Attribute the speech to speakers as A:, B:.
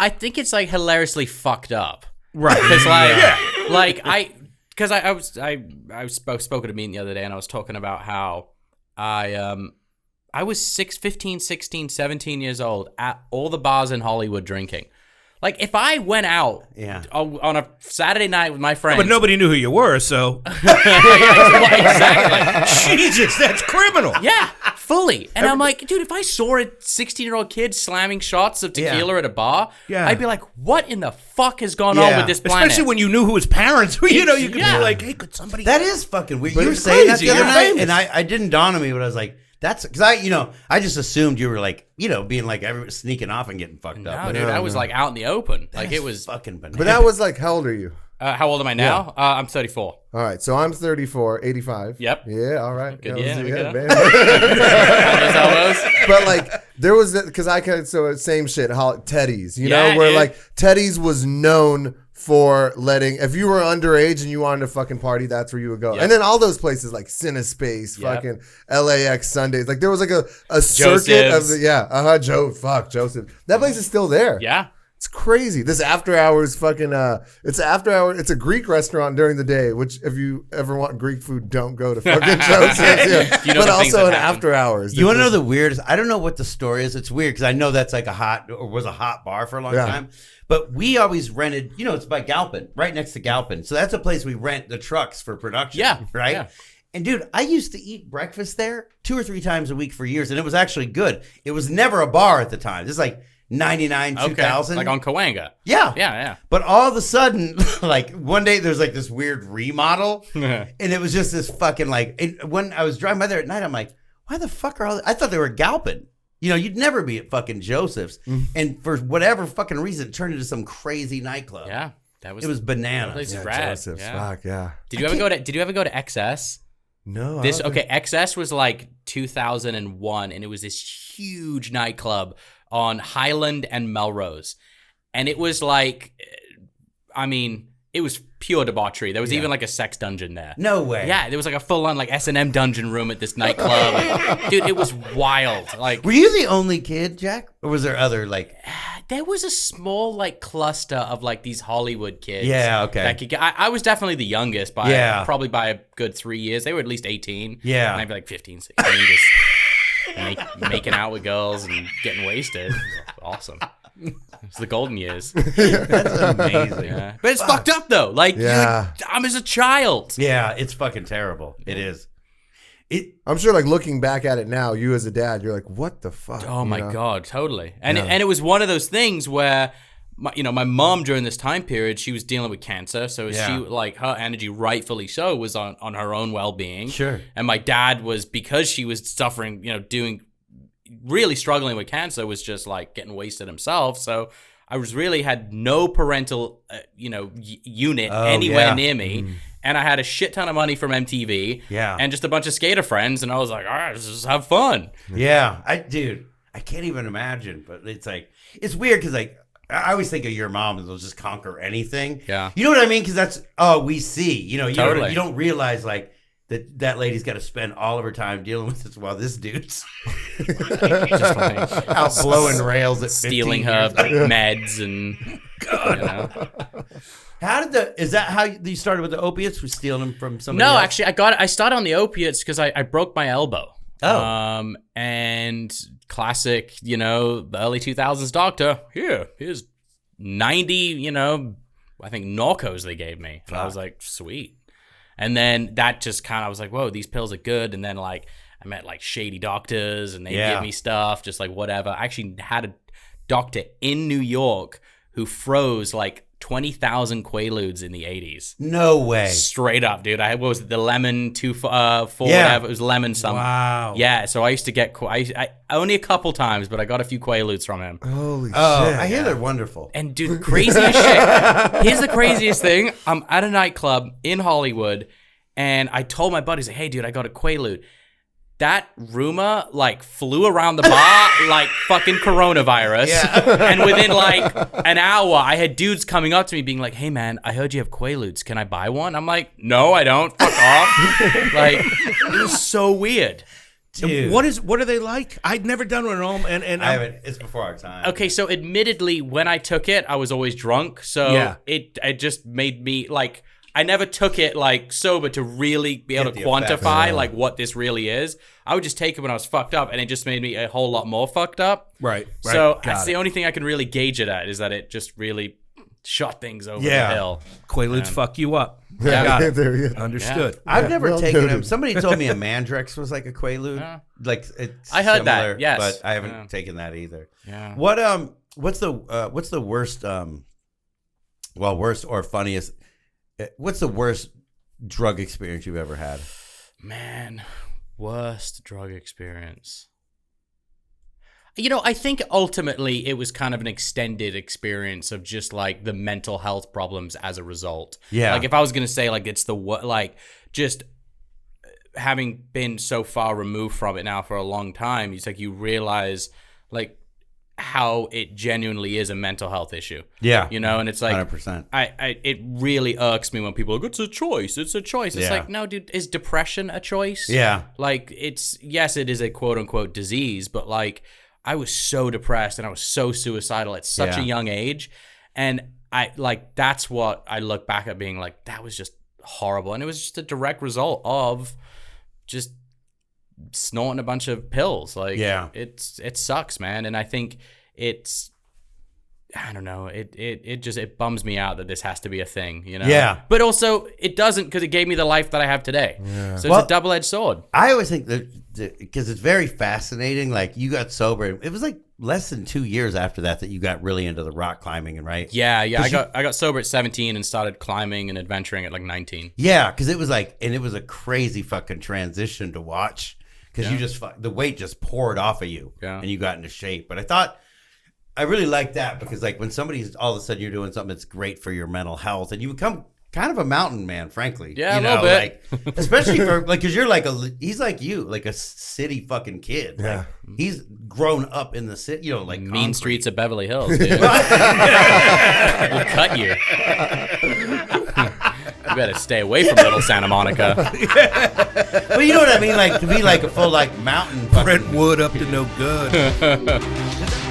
A: I think it's like hilariously fucked up.
B: Right.
A: Because I spoke at a meeting the other day and I was talking about how I was 15, 16, 17 years old at all the bars in Hollywood drinking. Like, if I went out on a Saturday night with my friends...
B: But nobody knew who you were, so...
A: Exactly.
B: Jesus, that's criminal.
A: Yeah, fully. And I'm like, dude, if I saw a 16-year-old kid slamming shots of tequila at a bar, I'd be like, what in the fuck has gone on with this planet?
B: Especially when you knew who his parents were. You could be like, hey, could somebody...
C: That is fucking weird.
B: But
C: You were
B: it's
C: saying that
B: crazy.
C: the other
B: You're
C: night,
B: famous.
C: and I didn't dawn on me, but I was like, that's... Because I just assumed you were like, being like sneaking off and getting fucked up.
A: No, dude, I was like out in the open. Like, it was...
C: fucking bananas.
D: But that was like, how old are you?
A: How old am I now? I'm 34.
D: All right, so I'm 34, 85.
A: Yep.
D: Yeah, all right.
A: Good,
D: man.
A: Those elbows.
D: But like, there was because same shit. Teddy's,
A: Yeah,
D: where
A: dude.
D: like Teddy's was known for letting, if you were underage and you wanted to fucking party, that's where you would go.
A: Yep.
D: And then all those places like Cinespace, fucking LAX Sundays, like there was like a circuit of Joseph. That place is still there.
A: Yeah.
D: It's crazy. This after hours fucking it's a Greek restaurant during the day, which if you ever want Greek food, don't go to fucking Joseph's. Yeah.
A: You know
D: But
A: the things
D: also
A: that
D: an
A: happen.
D: after hours.
C: You want to know the weirdest? I don't know what the story is. It's weird because I know that's like was a hot bar for a long time. But we always rented, it's by Galpin, right next to Galpin. So that's a place we rent the trucks for production.
A: Yeah.
C: Right?
A: Yeah.
C: And dude, I used to eat breakfast there 2 or 3 times a week for years. And it was actually good. It was never a bar at the time. This is like 99, 2000.
A: Like on Cahuenga.
C: Yeah.
A: Yeah.
C: But all of a sudden, like one day there's like this weird remodel. And it was just this fucking when I was driving by there at night, I'm like, why the fuck are I thought they were Galpin. You'd never be at fucking Joseph's. And for whatever fucking reason, it turned into some crazy nightclub.
A: Yeah.
C: It was bananas.
A: That place is rad.
D: Joseph's,
A: Yeah.
D: fuck, yeah.
A: Did you ever go to XS?
D: No.
A: XS was like 2001, and it was this huge nightclub on Highland and Melrose. And it was like, it was pure debauchery. There was even like a sex dungeon there.
C: No way.
A: Yeah, there was like a full-on like S&M dungeon room at this nightclub. Like, dude, it was wild. Like,
C: were you the only kid, Jack? Or was there other
A: there was a small like cluster of like these Hollywood kids.
C: Yeah, okay.
A: That could get, I was definitely the youngest probably by a good 3 years. They were at least 18.
C: Yeah.
A: And I'd be like 15, 16, just making out with girls and getting wasted. Awesome. It's the golden years.
C: That's amazing.
A: Yeah. But it's fucked up though. Like, I'm as a child.
C: Yeah, it's fucking terrible. It is.
D: I'm sure, like, looking back at it now, you as a dad, you're like, what the fuck?
A: Oh my God, totally. And it was one of those things where, my mom during this time period, she was dealing with cancer. So she, like, her energy, rightfully so, was on her own well-being.
C: Sure.
A: And my dad was, because she was suffering, really struggling with cancer, was just like getting wasted himself. So I had no parental, unit anywhere near me. And I had a shit ton of money from MTV.
C: Yeah.
A: And just a bunch of skater friends. And I was like, all right, let's just have fun.
C: Yeah. I can't even imagine. But it's like, it's weird because like, I always think of your mom and they'll just conquer anything.
A: Yeah.
C: You know what I mean? Because that's all we see.
A: Totally.
C: You don't realize like that lady's got to spend all of her time dealing with this while this dude's
A: Just like
C: out blowing rails at
A: stealing
C: 15
A: her
C: years.
A: meds and
C: Is that how you started with the opiates? Was stealing them from somebody
A: No,
C: else?
A: actually I started on the opiates because I broke my elbow.
C: Oh.
A: And classic, the early 2000s doctor, here's 90, I think Norcos they gave me. And I was like, sweet. And then that just kind of, I was like, whoa, these pills are good. And then like I met like shady doctors and they give me stuff, just like whatever. I actually had a doctor in New York who froze like 20,000 Quaaludes in the 80s.
C: No way.
A: Straight up, dude. What was it, the lemon 2 for whatever? It was lemon something.
C: Wow.
A: Yeah, so I used to get, I only a couple times, but I got a few Quaaludes from him.
D: Holy shit.
C: I hear they're wonderful.
A: And dude, crazy as shit. Here's the craziest thing. I'm at a nightclub in Hollywood, and I told my buddies, like, hey, dude, I got a Quaalude. That rumor, like, flew around the bar like fucking coronavirus. Yeah. And within, like, an hour, I had dudes coming up to me being like, hey, man, I heard you have Quaaludes. Can I buy one? I'm like, no, I don't. Fuck off. Like, it was so weird.
C: Dude.
B: What are they like? I'd never done one at home, and
C: I haven't. It's before our time.
A: Okay, so admittedly, when I took it, I was always drunk. So
B: Yeah.
A: it just made me like, I never took it like sober to really be able to
C: Get the effects,
A: quantify like what this really is. I would just take it when I was fucked up, and it just made me a whole lot more fucked up.
B: right.
A: So
B: Got
A: that's
B: it.
A: the only thing I can really gauge it at, is that it just really shot things over
C: Yeah.
A: the hill.
B: Quaaludes fuck you up.
A: Yeah.
B: Got it.
D: There you go.
B: Understood.
C: I've never
D: well
C: taken
D: noted.
C: them. Somebody told me a Mandrex was like a Quaalude.
A: Yeah.
C: Like it's
A: I heard that,
C: similar,
A: yes.
C: but I haven't
A: Yeah.
C: taken that either.
A: Yeah.
C: What's the worst worst or funniest what's the worst drug experience you've ever had?
A: Man, worst drug experience. You know, I think ultimately it was kind of an extended experience of just like the mental health problems as a result.
C: Yeah.
A: Like if I was going to say like it's like just having been so far removed from it now for a long time, it's like you realize like how it genuinely is a mental health issue.
C: Yeah.
A: You know, and it's like
C: 100%.
A: it really irks me when people are like, it's a choice. It's a choice. It's
C: Yeah.
A: like, no, dude, is depression a choice?
C: Yeah.
A: Like yes, it is a quote unquote disease, but like I was so depressed and I was so suicidal at such a
C: Yeah.
A: young age. And that's what I look back at being like, that was just horrible. And it was just a direct result of just snorting a bunch of pills. Like,
C: Yeah.
A: it sucks, man. And I think I don't know. It bums me out that this has to be a thing, you know?
C: Yeah.
A: But also it doesn't, because it gave me the life that I have today. So
C: Well,
A: it's a double-edged sword.
C: I always think that because it's very fascinating. Like you got sober. It was like less than 2 years after that you got really into the rock climbing, and right?
A: Yeah. I
C: 'Cause
A: got sober at 17 and started climbing and adventuring at like 19.
C: Yeah, because it was like, and it was a crazy fucking transition to watch because you just the weight just poured off of you,
A: Yeah.
C: and you got into shape. But I really like that because like when somebody's all of a sudden you're doing something that's great for your mental health, and you become kind of a mountain man, frankly.
A: Yeah,
C: you
A: a little bit.
C: Like, especially for like because you're like he's like you, like a city fucking kid.
D: Yeah.
C: Like, he's grown up in the city, you know, like
A: Mean
C: concrete.
A: streets of Beverly Hills, dude. We'll cut you. You better stay away from Little Santa Monica.
C: But you know what I mean? Like to be like a full like mountain. Fucking,
B: Brentwood up to no good.